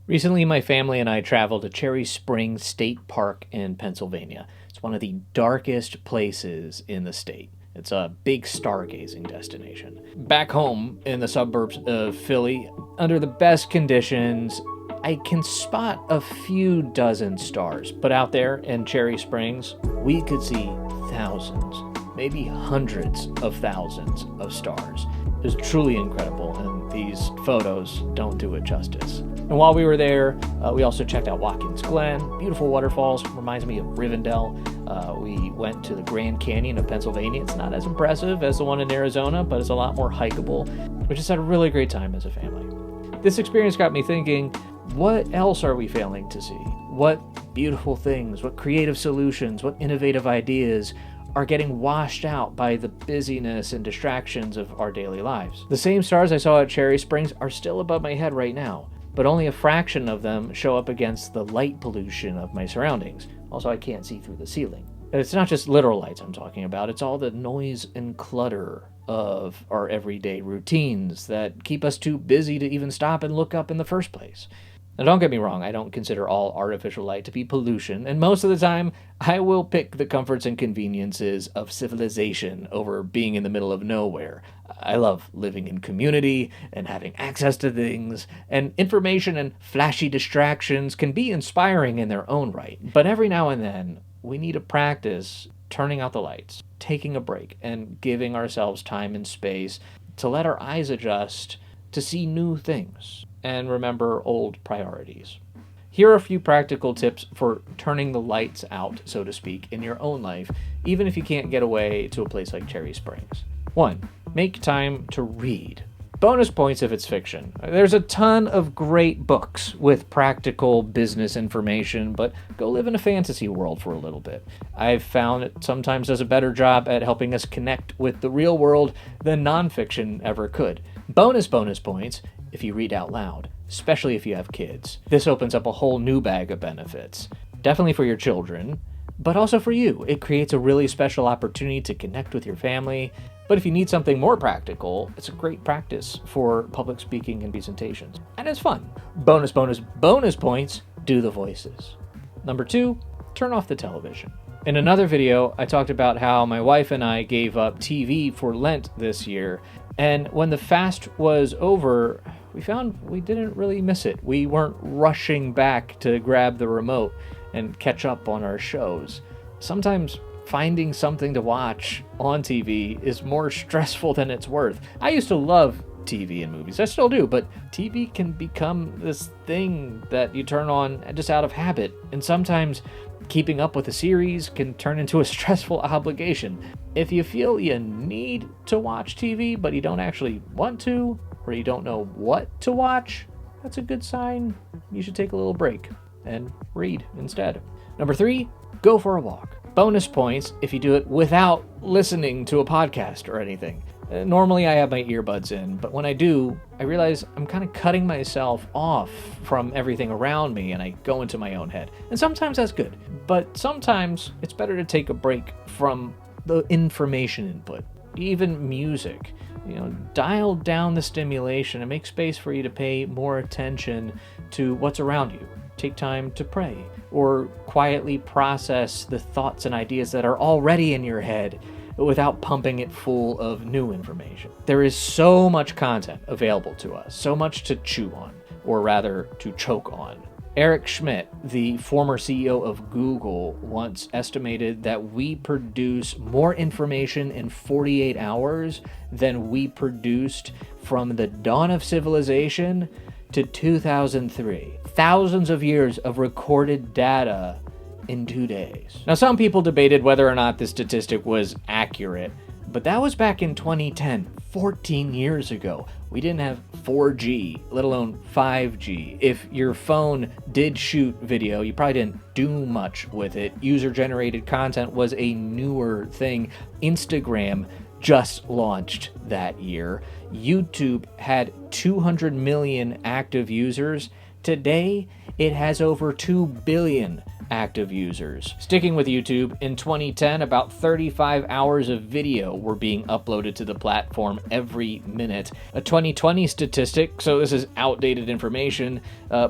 Recently, my family and I traveled to Cherry Springs State Park in Pennsylvania. It's one of the darkest places in the state. It's a big stargazing destination. Back home in the suburbs of Philly, under the best conditions, I can spot a few dozen stars. But out there in Cherry Springs, we could see thousands, maybe hundreds of thousands of stars. It was truly incredible, and these photos don't do it justice. And while we were there, we also checked out Watkins Glen, beautiful waterfalls, reminds me of Rivendell. We went to the Grand Canyon of Pennsylvania. It's not as impressive as the one in Arizona, but it's a lot more hikeable. We just had a really great time as a family. This experience got me thinking, what else are we failing to see? What beautiful things, what creative solutions, what innovative ideas are getting washed out by the busyness and distractions of our daily lives? The same stars I saw at Cherry Springs are still above my head right now, but only a fraction of them show up against the light pollution of my surroundings. Also, I can't see through the ceiling. And it's not just literal lights I'm talking about, it's all the noise and clutter of our everyday routines that keep us too busy to even stop and look up in the first place. Now, don't get me wrong, I don't consider all artificial light to be pollution, and most of the time, I will pick the comforts and conveniences of civilization over being in the middle of nowhere. I love living in community and having access to things, and information and flashy distractions can be inspiring in their own right. But every now and then, we need to practice turning out the lights, taking a break, and giving ourselves time and space to let our eyes adjust to see new things and remember old priorities. Here are a few practical tips for turning the lights out, so to speak, in your own life, even if you can't get away to a place like Cherry Springs. 1. Make time to read. Bonus points if it's fiction. There's a ton of great books with practical business information, but go live in a fantasy world for a little bit. I've found it sometimes does a better job at helping us connect with the real world than nonfiction ever could. Bonus points if you read out loud, especially if you have kids. This opens up a whole new bag of benefits. Definitely for your children, but also for you. It creates a really special opportunity to connect with your family. But if you need something more practical, it's a great practice for public speaking and presentations. And it's fun. Bonus points, do the voices. Number 2, turn off the television. In another video, I talked about how my wife and I gave up TV for Lent this year. And when the fast was over, we found we didn't really miss it. We weren't rushing back to grab the remote and catch up on our shows. Sometimes finding something to watch on TV is more stressful than it's worth. I used to love TV and movies. I still do, but TV can become this thing that you turn on just out of habit. And sometimes keeping up with a series can turn into a stressful obligation. If you feel you need to watch TV, but you don't actually want to, or you don't know what to watch, that's a good sign. You should take a little break and read instead. Number 3, go for a walk. Bonus points if you do it without listening to a podcast or anything. Normally I have my earbuds in, but when I do, I realize I'm kind of cutting myself off from everything around me and I go into my own head. And sometimes that's good, but sometimes it's better to take a break from the information input, even music. Dial down the stimulation and make space for you to pay more attention to what's around you. Take time to pray or quietly process the thoughts and ideas that are already in your head without pumping it full of new information. There is so much content available to us, so much to chew on, or rather to choke on. Eric Schmidt, the former CEO of Google, once estimated that we produce more information in 48 hours than we produced from the dawn of civilization to 2003. Thousands of years of recorded data in 2 days. Now, some people debated whether or not this statistic was accurate, but that was back in 2010, 14 years ago. We didn't have 4G, let alone 5G. If your phone did shoot video, you probably didn't do much with it. User-generated content was a newer thing. Instagram just launched that year. YouTube had 200 million active users. Today, it has over 2 billion active users. Sticking with YouTube, in 2010, about 35 hours of video were being uploaded to the platform every minute. A 2020 statistic, so this is outdated information,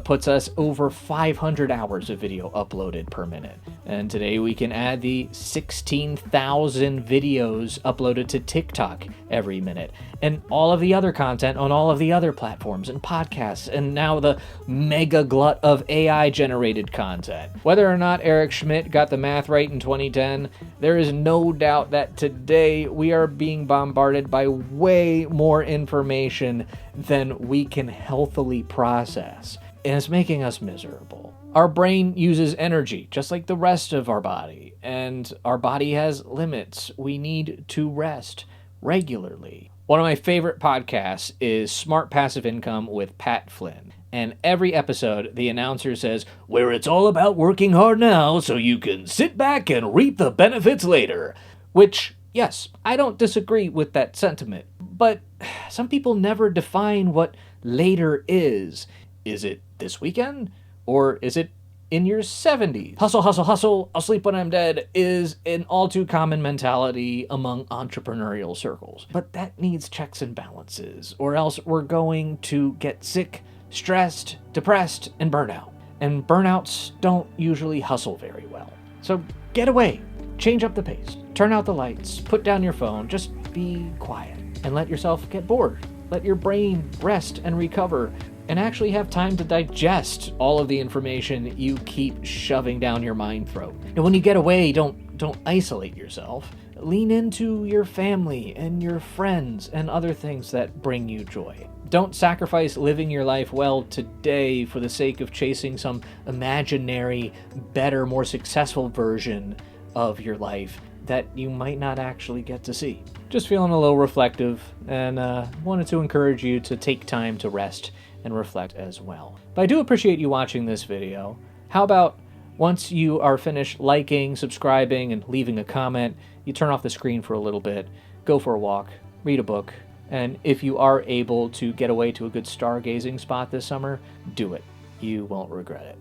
puts us over 500 hours of video uploaded per minute. And today we can add the 16,000 videos uploaded to TikTok every minute, and all of the other content on all of the other platforms and podcasts, and now the mega glut of AI-generated content. Whether or not Eric Schmidt got the math right in 2010, there is no doubt that today we are being bombarded by way more information than we can healthily process, and it's making us miserable. Our brain uses energy just like the rest of our body, and our body has limits. We need to rest regularly. One of my favorite podcasts is Smart Passive Income with Pat Flynn. And every episode, the announcer says, where it's all about working hard now so you can sit back and reap the benefits later. Which, yes, I don't disagree with that sentiment. But some people never define what later is. Is it this weekend? Or is it in your 70s? Hustle, hustle, hustle, I'll sleep when I'm dead is an all too common mentality among entrepreneurial circles. But that needs checks and balances, or else we're going to get sick, stressed, depressed, and burnout. And burnouts don't usually hustle very well. So get away, change up the pace, turn out the lights, put down your phone, just be quiet, and let yourself get bored. Let your brain rest and recover, and actually have time to digest all of the information you keep shoving down your mind throat. And when you get away, don't isolate yourself. Lean into your family and your friends and other things that bring you joy. Don't sacrifice living your life well today for the sake of chasing some imaginary, better, more successful version of your life that you might not actually get to see. Just feeling a little reflective, and wanted to encourage you to take time to rest and reflect as well. But I do appreciate you watching this video. How about once you are finished liking, subscribing, and leaving a comment, you turn off the screen for a little bit, go for a walk, read a book, and if you are able to get away to a good stargazing spot this summer, do it. You won't regret it.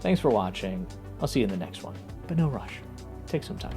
Thanks for watching. I'll see you in the next one, but no rush. Take some time.